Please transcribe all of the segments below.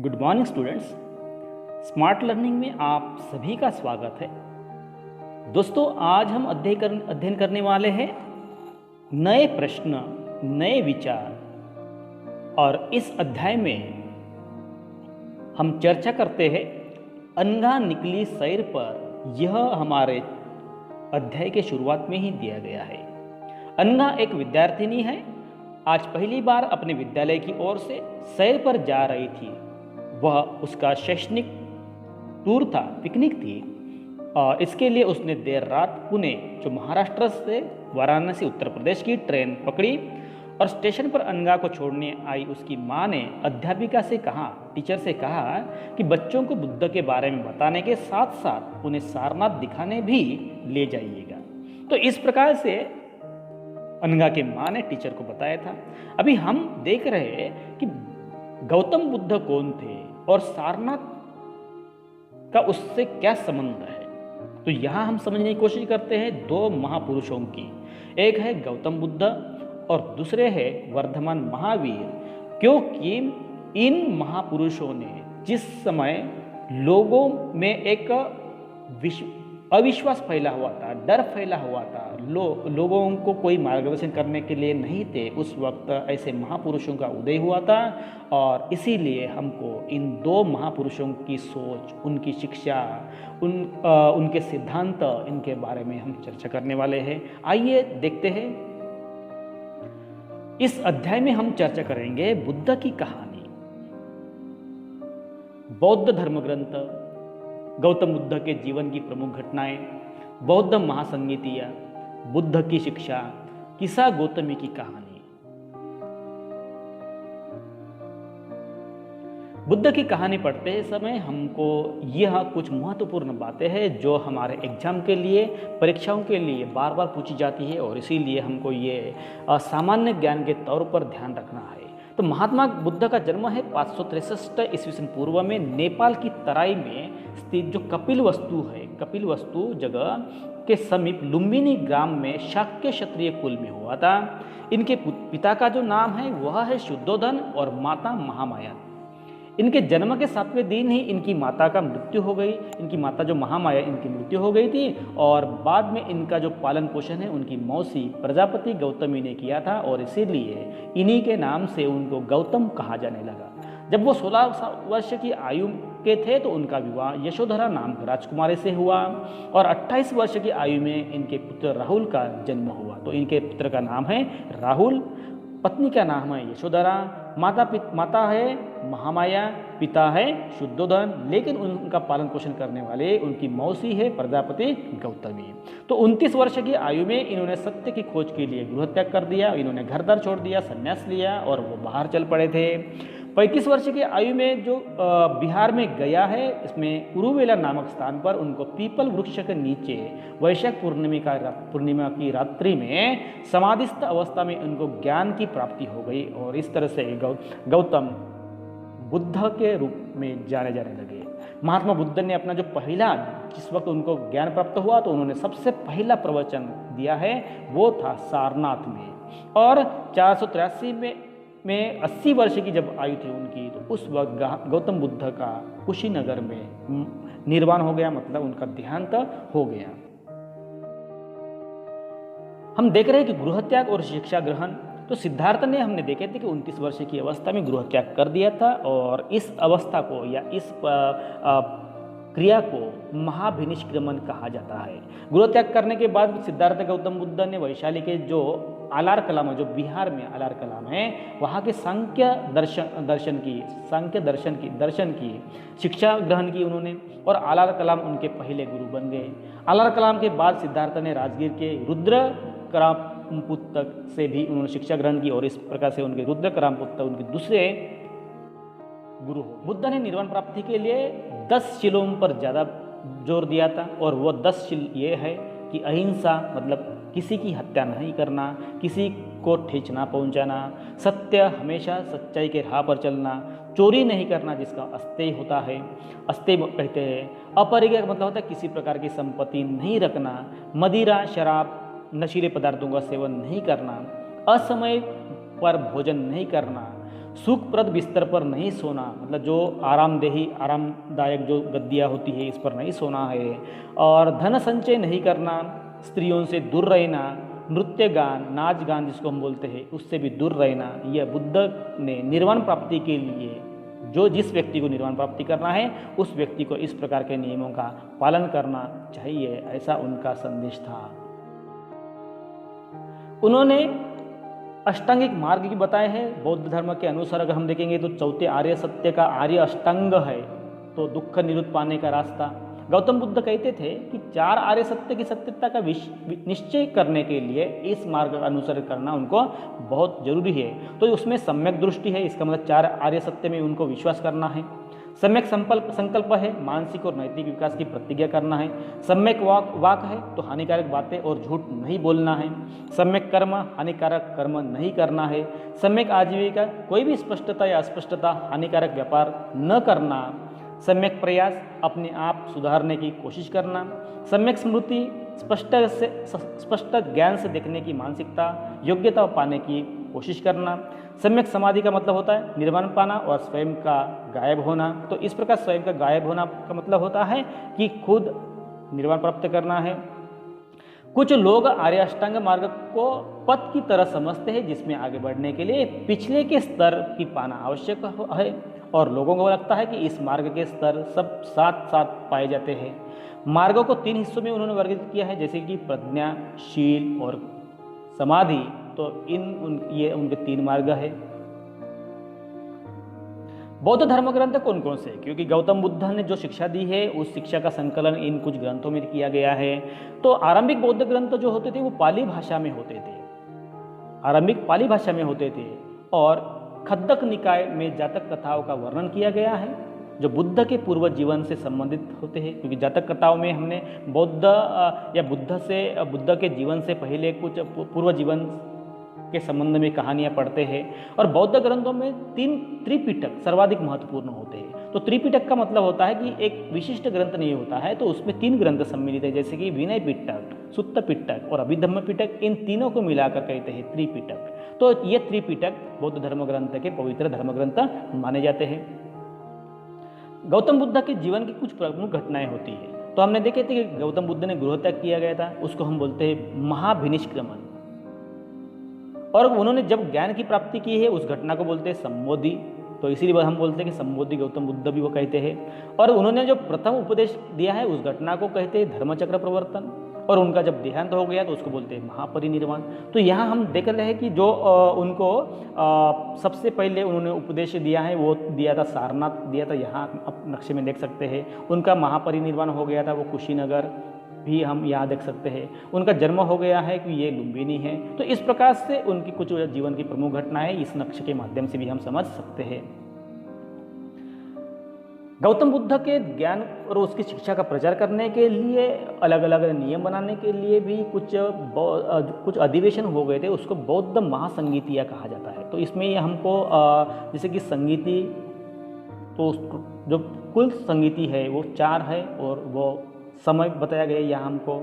Good morning students. Smart learning में आप सभी का स्वागत है। दोस्तों, आज हम अध्ययन करने वाले हैं नए प्रश्न, नए विचार। और इस अध्याय में हम चर्चा करते हैं अनगा निकली सैर पर। यह हमारे अध्याय के शुरुआत में ही दिया गया है। अनगा एक विद्यार्थिनी है। आज पहली बार अपने विद्यालय की ओर से सैर पर जा रही थी। वह उसका शैक्षणिक टूर था, पिकनिक थी। और इसके लिए उसने देर रात पुणे, जो महाराष्ट्र से वाराणसी उत्तर प्रदेश की ट्रेन पकड़ी। और स्टेशन पर अनगा को छोड़ने आई उसकी माँ ने अध्यापिका से कहा, टीचर से कहा कि बच्चों को बुद्ध के बारे में बताने के साथ साथ उन्हें सारनाथ दिखाने भी ले जाइएगा। तो इस प्रकार से अनगा के माँ ने टीचर को बताया था। अभी हम देख रहे हैं कि गौतम बुद्ध कौन थे और सारनाथ का उससे क्या संबंध है। तो यहाँ हम समझने की कोशिश करते हैं दो महापुरुषों की। एक है गौतम बुद्ध और दूसरे है वर्धमान महावीर। क्योंकि इन महापुरुषों ने जिस समय लोगों में एक अविश्वास फैला हुआ था, डर फैला हुआ था, लोगों को कोई मार्गदर्शन करने के लिए नहीं थे, उस वक्त ऐसे महापुरुषों का उदय हुआ था। और इसीलिए हमको इन दो महापुरुषों की सोच, उनकी शिक्षा, उनके सिद्धांत, इनके बारे में हम चर्चा करने वाले हैं। आइए देखते हैं। इस अध्याय में हम चर्चा करेंगे बुद्ध की कहानी, बौद्ध धर्म ग्रंथ, गौतम बुद्ध के जीवन की प्रमुख घटनाएं, बौद्ध महासंगीतियाँ, बुद्ध की शिक्षा, किस्सा गौतमी की कहानी। बुद्ध की कहानी पढ़ते समय हमको यह कुछ महत्वपूर्ण बातें हैं जो हमारे एग्जाम के लिए, परीक्षाओं के लिए बार बार पूछी जाती है। और इसीलिए हमको ये सामान्य ज्ञान के तौर पर ध्यान रखना है। तो महात्मा बुद्ध का जन्म है 563 ईस्वी पूर्व में नेपाल की तराई में स्थित जो कपिलवस्तु है, कपिलवस्तु जगह के समीप लुम्बिनी ग्राम में शाक्य क्षत्रिय कुल में हुआ था। इनके पिता का जो नाम है वह है शुद्धोधन और माता महामाया। इनके जन्म के 7वें दिन ही इनकी माता का मृत्यु हो गई। इनकी माता जो महामाया, इनकी मृत्यु हो गई थी। और बाद में इनका जो पालन पोषण है उनकी मौसी प्रजापति गौतमी ने किया था। और इसीलिए इन्हीं के नाम से उनको गौतम कहा जाने लगा। जब वो 16 वर्ष की आयु के थे तो उनका विवाह यशोधरा नाम की राजकुमारी से हुआ। और 28 वर्ष की आयु में इनके पुत्र राहुल का जन्म हुआ। तो इनके पुत्र का नाम है राहुल, पत्नी का नाम है यशोधरा, माता है महामाया, पिता है शुद्धोधन। लेकिन उनका पालन पोषण करने वाले उनकी मौसी है प्रजापति गौतमी। तो 29 वर्ष की आयु में इन्होंने सत्य की खोज के लिए गृह त्याग कर दिया। इन्होंने घर द्वार छोड़ दिया, संन्यास लिया और वो बाहर चल पड़े थे। 35 वर्ष की आयु में जो बिहार में गया है, इसमें उरुवेला नामक स्थान पर उनको पीपल वृक्ष के नीचे वैशाख पूर्णिमा की रात्रि में समाधिस्थ अवस्था में उनको ज्ञान की प्राप्ति हो गई। और इस तरह से गौतम बुद्ध के रूप में जाने लगे। महात्मा बुद्ध ने अपना जो पहला, जिस वक्त उनको ज्ञान प्राप्त हुआ तो उन्होंने सबसे पहला प्रवचन दिया है वो था सारनाथ में। और 483 में 80 वर्ष की जब आयु थी उनकी, तो उस वक्त गौतम बुद्ध का कुशीनगर में निर्वाण हो गया, मतलब उनका देहांत हो गया। हम देख रहे हैं कि गृह त्याग और शिक्षा ग्रहण। तो सिद्धार्थ ने, हमने देखे थे कि 29 वर्ष की अवस्था में गृह त्याग कर दिया था। और इस अवस्था को या इस क्रिया को महाभिनिष्क्रमण कहा जाता है। गृह त्याग करने के बाद सिद्धार्थ गौतम बुद्ध ने वैशाली के जो आलार कलाम, जो बिहार में आलार कलाम है, वहाँ के सांख्य दर्शन की शिक्षा ग्रहण की उन्होंने। और आलार कलाम उनके पहले गुरु बन गए। आलार कलाम के बाद सिद्धार्थ ने राजगीर के रुद्र करामपुस्तक से भी उन्होंने शिक्षा ग्रहण की। और इस प्रकार से उनके रुद्र करामपुस्तक उनके दूसरे गुरु हो। बुद्ध ने निर्वाण प्राप्ति के लिए 10 शीलों पर ज़्यादा जोर दिया था। और वो 10 शील ये है कि अहिंसा, मतलब किसी की हत्या नहीं करना, किसी को ठेस ना पहुंचाना, सत्य, हमेशा सच्चाई के राह पर चलना, चोरी नहीं करना जिसका अस्तेय होता है, अस्तेय कहते हैं, अपरिग्रह मतलब होता है किसी प्रकार की संपत्ति नहीं रखना, मदिरा, शराब, नशीले पदार्थों का सेवन नहीं करना, असमय पर भोजन नहीं करना, सुखप्रद बिस्तर पर नहीं सोना, मतलब जो आरामदायक जो गद्दियाँ होती है इस पर नहीं सोना है, और धन संचय नहीं करना, स्त्रियों से दूर रहना, नृत्य गान नाच गान जिसको हम बोलते हैं उससे भी दूर रहना। यह बुद्ध ने निर्वाण प्राप्ति के लिए, जो जिस व्यक्ति को निर्वाण प्राप्ति करना है उस व्यक्ति को इस प्रकार के नियमों का पालन करना चाहिए, ऐसा उनका संदेश था। उन्होंने अष्टांगिक मार्ग भी बताए हैं। बौद्ध धर्म के अनुसार अगर हम देखेंगे तो चौथे आर्य सत्य का आर्य अष्टांग है, तो दुख निरुद्ध पाने का रास्ता। गौतम बुद्ध कहते थे कि 4 आर्य सत्य की सत्यता का निश्चय करने के लिए इस मार्ग का अनुसरण करना उनको बहुत जरूरी है। तो उसमें सम्यक दृष्टि है, इसका मतलब 4 आर्य सत्य में उनको विश्वास करना है। सम्यक संकल्प है, मानसिक और नैतिक विकास की प्रतिज्ञा करना है। सम्यक वाक है, तो हानिकारक बातें और झूठ नहीं बोलना है। सम्यक कर्म, हानिकारक कर्म नहीं करना है। सम्यक आजीविका, कोई भी स्पष्टता या अस्पष्टता, हानिकारक व्यापार न करना। सम्यक प्रयास, अपने आप सुधारने की कोशिश करना। सम्यक स्मृति, स्पष्ट ज्ञान से देखने की मानसिकता, योग्यता पाने की कोशिश करना। सम्यक समाधि का मतलब होता है निर्वाण पाना और स्वयं का गायब होना। तो इस प्रकार स्वयं का गायब होना का मतलब होता है कि खुद निर्वाण प्राप्त करना है। कुछ लोग आर्य अष्टांग मार्ग को पथ की तरह समझते हैं जिसमें आगे बढ़ने के लिए पिछले के स्तर की पाना आवश्यक है, और लोगों को लगता है कि इस मार्ग के स्तर सब साथ साथ पाए जाते हैं। मार्गों को 3 हिस्सों में उन्होंने वर्गीकृत किया है, जैसे कि प्रज्ञा, शील और समाधि। तो ये उनके 3 मार्ग है। बौद्ध धर्म ग्रंथ कौन कौन से? क्योंकि गौतम बुद्ध ने जो शिक्षा दी है उस शिक्षा का संकलन इन कुछ ग्रंथों में किया गया है। तो आरंभिक बौद्ध ग्रंथ जो होते थे वो पाली भाषा में होते थे, आरंभिक पाली भाषा में होते थे, और खद्दक निकाय में जातक कथाओं का वर्णन किया गया है जो बुद्ध के पूर्व जीवन से संबंधित होते हैं। क्योंकि जातक कथाओं में हमने बुद्ध के जीवन से पहले कुछ पूर्व जीवन के संबंध में कहानियां पढ़ते हैं। और बौद्ध ग्रंथों में 3 त्रिपिटक सर्वाधिक महत्वपूर्ण होते हैं। तो त्रिपिटक का मतलब होता है कि एक विशिष्ट ग्रंथ नहीं होता है, तो उसमें 3 ग्रंथ सम्मिलित है, जैसे कि विनय पिटक, सुत्त पिटक और अभिधम्म पिटक। इन तीनों को मिलाकर कहते हैं त्रिपिटक। तो ये त्रिपिटक बौद्ध धर्म ग्रंथ के पवित्र धर्म ग्रंथ माने जाते हैं। गौतम बुद्ध के जीवन की कुछ प्रमुख घटनाएं होती है। तो हमने देखे थे कि गौतम बुद्ध ने गृह त्याग किया गया था, उसको हम बोलते हैं महाभिनिष्क्रमण। और उन्होंने जब ज्ञान की प्राप्ति की है उस घटना को बोलते हैं संबोधि। तो इसीलिए हम बोलते हैं कि संबोधि गौतम बुद्ध भी वो कहते हैं। और उन्होंने जो प्रथम उपदेश दिया है उस घटना को कहते हैं धर्मचक्र प्रवर्तन। और उनका जब देहांत हो गया तो उसको बोलते हैं महापरिनिर्वाण। तो यहाँ हम देख रहे हैं कि जो उनको सबसे पहले उन्होंने उपदेश दिया है वो दिया था सारनाथ दिया था, यहाँ आप नक्शे में देख सकते हैं। उनका महापरिनिर्वाण हो गया था वो कुशीनगर भी हम यहाँ देख सकते हैं। उनका जन्म हो गया है कि ये लुम्बिनी है। तो इस प्रकार से उनकी कुछ जीवन की प्रमुख घटनाएं इस नक्शे के माध्यम से भी हम समझ सकते हैं। गौतम बुद्ध के ज्ञान और उसकी शिक्षा का प्रचार करने के लिए अलग अलग नियम बनाने के लिए भी कुछ अधिवेशन हो गए थे, उसको बौद्ध महासंगीतिया कहा जाता है। तो इसमें हमको जैसे कि संगीति, तो जो कुल संगीति है वो 4 है, और वो समय बताया गया यहाँ हमको।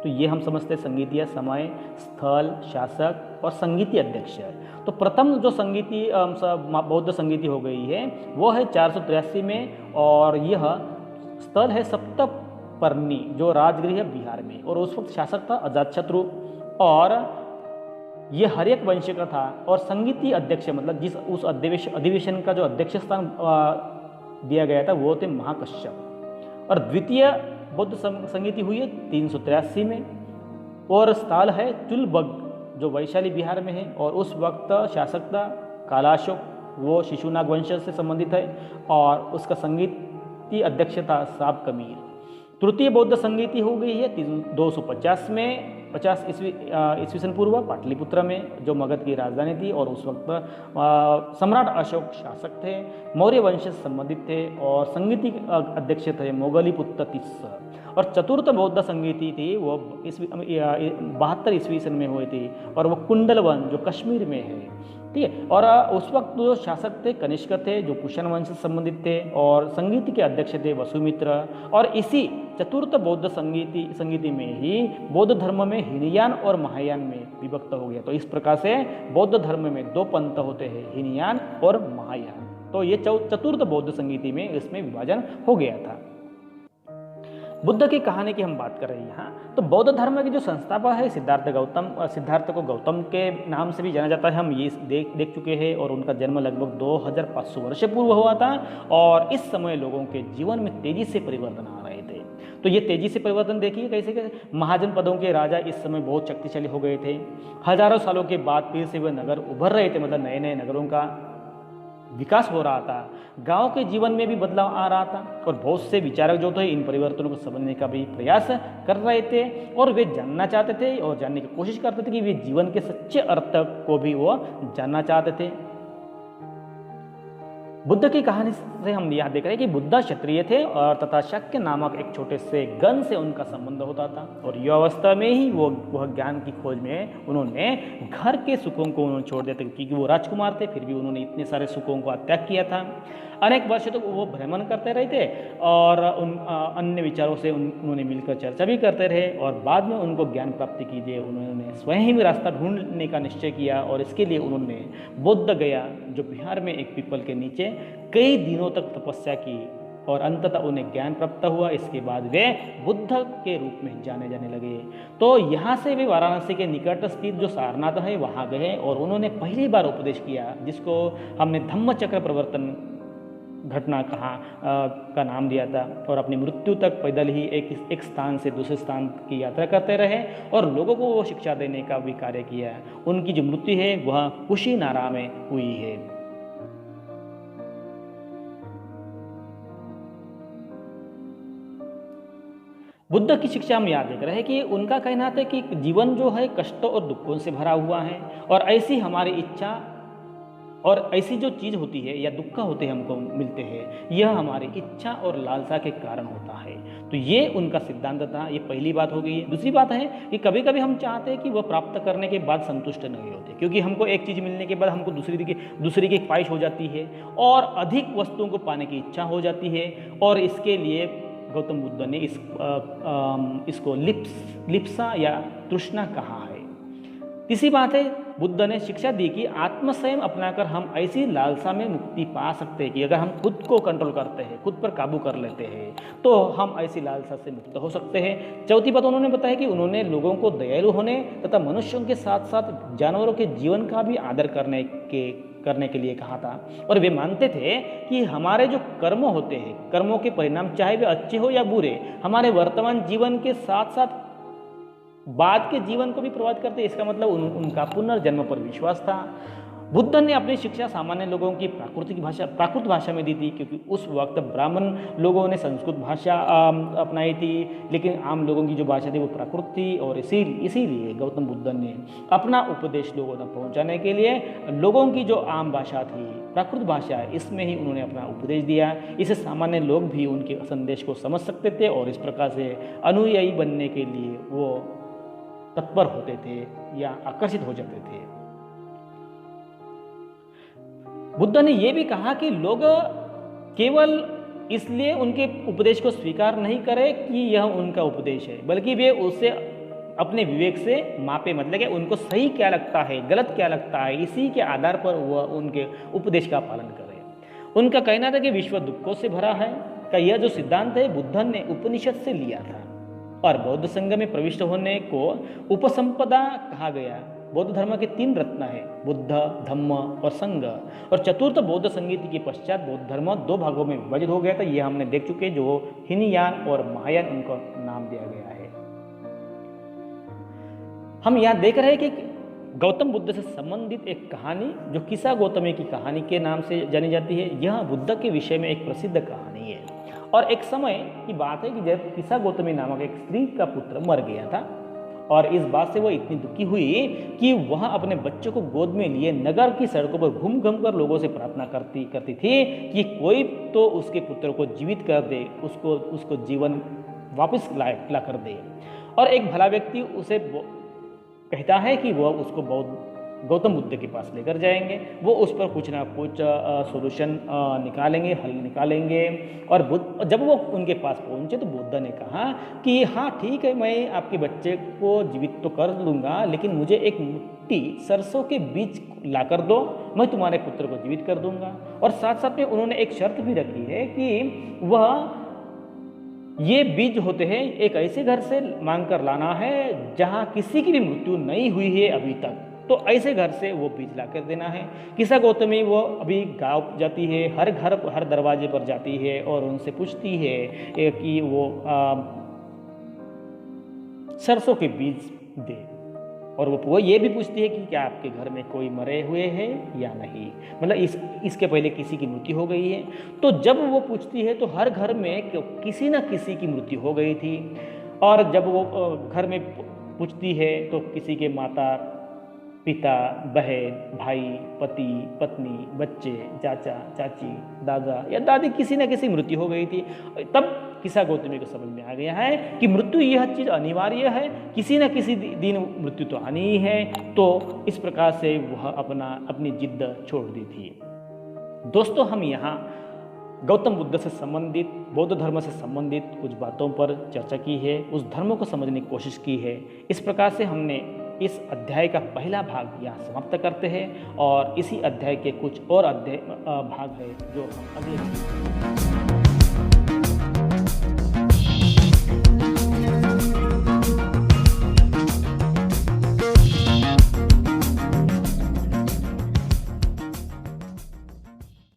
तो ये हम समझते हैं संगीतिया समय, स्थल, शासक और संगीति अध्यक्ष। तो प्रथम जो संगीति बौद्ध संगीति हो गई है वो है 483 में, और यह स्थल है सप्तपर्णी जो राजगृह बिहार में, और उस वक्त शासक था अजातशत्रु, और ये हर्यक वंश का था। और संगीति अध्यक्ष मतलब जिस उस अधिवेशन का जो अध्यक्ष स्थान दिया गया था वो थे महाकश्यप। और द्वितीय बौद्ध संगीति हुई है 383 में, और स्थल है चुलबग जो वैशाली बिहार में है, और उस वक्त शासक था कालाशोक, वो शिशुनाग वंश से संबंधित है, और उसका संगीति अध्यक्ष था साब कमीर। तृतीय बौद्ध संगीति हो गई है 250 में, 50 ईस्वी सन पूर्व पाटलिपुत्र में जो मगध की राजधानी थी, और उस वक्त सम्राट अशोक शासक थे, मौर्य वंश से संबंधित थे, और संगीति अध्यक्ष थे मोगली पुत्र तिस्स। और चतुर्थ बौद्ध संगीति थी वो 72 ईस्वी सन में हुई थी, और वो कुंडलवन जो कश्मीर में है, ठीक है। और उस वक्त जो शासक थे कनिष्क थे, जो कुषाण वंश से संबंधित थे, और संगीत के अध्यक्ष थे वसुमित्र। और इसी चतुर्थ बौद्ध संगीति में ही बौद्ध धर्म में हीनयान और महायान में विभक्त हो गया। तो इस प्रकार से बौद्ध धर्म में दो पंथ होते हैं, हीनयान और महायान। तो ये चतुर्थ बौद्ध संगीति में इसमें विभाजन हो गया था। बुद्ध की कहानी की हम बात कर रहे हैं यहाँ। तो बौद्ध धर्म के जो संस्थापक है सिद्धार्थ को गौतम के नाम से भी जाना जाता है, हम ये देख चुके हैं। और उनका जन्म लगभग 2500 वर्ष पूर्व हुआ था, और इस समय लोगों के जीवन में तेजी से परिवर्तन आ रहे थे। तो ये तेजी से परिवर्तन देखिए कैसे कैसे महाजन पदों के राजा इस समय बहुत शक्तिशाली हो गए थे। हजारों सालों के बाद फिर से वे नगर उभर रहे थे, मतलब नए नए नगरों का विकास हो रहा था। गांव के जीवन में भी बदलाव आ रहा था, और बहुत से विचारक जो थे इन परिवर्तनों को समझने का भी प्रयास कर रहे थे, और वे जानना चाहते थे और जानने की कोशिश करते थे कि वे जीवन के सच्चे अर्थ को भी वो जानना चाहते थे। बुद्ध की कहानी से हम यह देख रहे हैं कि बुद्ध क्षत्रिय थे, और तथा शक्य नामक एक छोटे से गण से उनका संबंध होता था। और युवावस्था में ही वह ज्ञान की खोज में उन्होंने घर के सुखों को उन्होंने छोड़ दिया था, क्योंकि वो राजकुमार थे, फिर भी उन्होंने इतने सारे सुखों को त्याग किया था। अनेक वर्षों तक वो भ्रमण करते रहे थे, और उन अन्य विचारों से उन्होंने मिलकर चर्चा भी करते रहे। और बाद में उनको ज्ञान प्राप्ति की लिए उन्होंने स्वयं ही रास्ता ढूंढने का निश्चय किया, और इसके लिए उन्होंने बोध गया, जो बिहार में एक पीपल के नीचे कई दिनों तक तपस्या की, और अंततः उन्हें ज्ञान प्राप्त हुआ। इसके बाद वे बुद्ध के रूप में जाने लगे। तो यहाँ से वे वाराणसी के निकट स्थित जो सारनाथ है वहाँ गए, और उन्होंने पहली बार उपदेश किया, जिसको हमने धम्मचक्र प्रवर्तन घटना का नाम दिया था। और अपनी मृत्यु तक पैदल ही एक स्थान से दूसरे स्थान की यात्रा करते रहे, और लोगों को वो शिक्षा देने का भी कार्य किया। उनकी जो मृत्यु है वह कुशीनारा में हुई है। बुद्ध की शिक्षा हम याद देख रहे हैं कि उनका कहना था कि जीवन जो है कष्टों और दुखों से भरा हुआ है, और ऐसी हमारी इच्छा और ऐसी जो चीज़ होती है या दुख होते हैं हमको मिलते हैं, यह हमारी इच्छा और लालसा के कारण होता है। तो ये उनका सिद्धांत था। ये पहली बात हो गई है। दूसरी बात है कि कभी कभी हम चाहते हैं कि वह प्राप्त करने के बाद संतुष्ट नहीं होते, क्योंकि हमको एक चीज़ मिलने के बाद हमको दूसरी की ख्वाहिश हो जाती है, और अधिक वस्तुओं को पाने की इच्छा हो जाती है। और इसके लिए गौतम बुद्ध ने इसको लिप्सा या तृष्णा कहा है। तीसरी बात है, बुद्ध ने शिक्षा दी कि आत्मसंयम अपनाकर हम ऐसी लालसा में मुक्ति पा सकते हैं कि अगर हम खुद को कंट्रोल करते हैं, खुद पर काबू कर लेते हैं, तो हम ऐसी लालसा से मुक्त हो सकते हैं। चौथी बात उन्होंने बताया कि उन्होंने लोगों को दयालु होने तथा मनुष्यों के साथ साथ जानवरों के जीवन का भी आदर करने के लिए कहा था। और वे मानते थे कि हमारे जो कर्म होते हैं, कर्मों के परिणाम चाहे वे अच्छे हो या बुरे, हमारे वर्तमान जीवन के साथ साथ बाद के जीवन को भी प्रभावित करते। इसका मतलब उनका पुनर्जन्म पर विश्वास था। बुद्ध ने अपनी शिक्षा सामान्य लोगों की प्राकृत भाषा में दी थी, क्योंकि उस वक्त ब्राह्मण लोगों ने संस्कृत भाषा अपनाई थी, लेकिन आम लोगों की जो भाषा थी वो प्राकृत थी। और इसीलिए गौतम बुद्ध ने अपना उपदेश लोगों तक पहुंचाने के लिए लोगों की जो आम भाषा थी, प्राकृत भाषा, इसमें ही उन्होंने अपना उपदेश दिया। इससे सामान्य लोग भी उनके संदेश को समझ सकते थे, और इस प्रकार से अनुयायी बनने के लिए वो तत्पर होते थे या आकर्षित हो जाते थे। बुद्ध ने यह भी कहा कि लोग केवल इसलिए उनके उपदेश को स्वीकार नहीं करें कि यह उनका उपदेश है, बल्कि वे उसे अपने विवेक से मापे, मतलब कि उनको सही क्या लगता है, गलत क्या लगता है, इसी के आधार पर वह उनके उपदेश का पालन करें। उनका कहना था कि विश्व दुखों से भरा है का यह जो सिद्धांत है बुद्ध ने उपनिषद से लिया था, और बौद्ध संघ में प्रविष्ट होने को उपसंपदा कहा गया। बौद्ध धर्म के 3 रत्न है, बुद्ध, धम्म और संघ। और चतुर्थ बौद्ध संगीति के पश्चात बौद्ध धर्म 2 भागों में विभाजित हो गया था। यह हमने देख चुके, जो हीनयान और महायान उनको नाम दिया गया है। हम यहाँ देख रहे हैं कि गौतम बुद्ध से संबंधित एक कहानी जो किस्सा गौतमी की कहानी के नाम से जानी जाती है, यह बुद्ध के विषय में एक प्रसिद्ध कहानी है। और एक समय की बात है कि जब किस्सा गौतमी नामक एक स्त्री का पुत्र मर गया था, और इस बात से वह इतनी दुखी हुई कि वह अपने बच्चों को गोद में लिए नगर की सड़कों पर घूम कर लोगों से प्रार्थना करती थी कि कोई तो उसके पुत्र को जीवित कर दे, उसको जीवन वापस ला कर दे। और एक भला व्यक्ति उसे कहता है कि वह उसको गौतम बुद्ध के पास लेकर जाएंगे, वो उस पर कुछ ना कुछ सॉल्यूशन निकालेंगे, हल निकालेंगे। और जब वो उनके पास पहुंचे तो बुद्ध ने कहा कि हाँ ठीक है, मैं आपके बच्चे को जीवित तो कर लूँगा, लेकिन मुझे एक मुट्ठी सरसों के बीज ला कर दो, मैं तुम्हारे पुत्र को जीवित कर दूंगा। और साथ साथ में उन्होंने एक शर्त भी रखी है कि वह ये बीज होते हैं एक ऐसे घर से मांग कर लाना है जहाँ किसी की भी मृत्यु नहीं हुई है अभी तक, तो ऐसे घर से वो बीज ला कर देना है। किस्सा गौतमी वो अभी गांव जाती है, हर घर हर दरवाजे पर जाती है और उनसे पूछती है कि वो सरसों के बीज दे। और वो ये भी पूछती है कि क्या आपके घर में कोई मरे हुए हैं या नहीं, मतलब इसके पहले किसी की मृत्यु हो गई है। तो जब वो पूछती है तो हर घर में किसी न किसी की मृत्यु हो गई थी। और जब वो घर में पूछती है तो किसी के माता पिता, बहन, भाई, पति, पत्नी, बच्चे, चाचा, चाची, दादा या दादी, किसी न किसी मृत्यु हो गई थी। तब किस्सा गौतमी को समझ में आ गया है कि मृत्यु यह चीज़ अनिवार्य है, किसी न किसी दिन मृत्यु तो आनी ही है। तो इस प्रकार से वह अपनी जिद्द छोड़ दी थी। दोस्तों, हम यहाँ गौतम बुद्ध से संबंधित, बौद्ध धर्म से संबंधित कुछ बातों पर चर्चा की है, उस धर्म को समझने की कोशिश की है। इस प्रकार से हमने इस अध्याय का पहला भाग यहाँ समाप्त करते हैं और इसी अध्याय के कुछ और भाग है जो हम अगले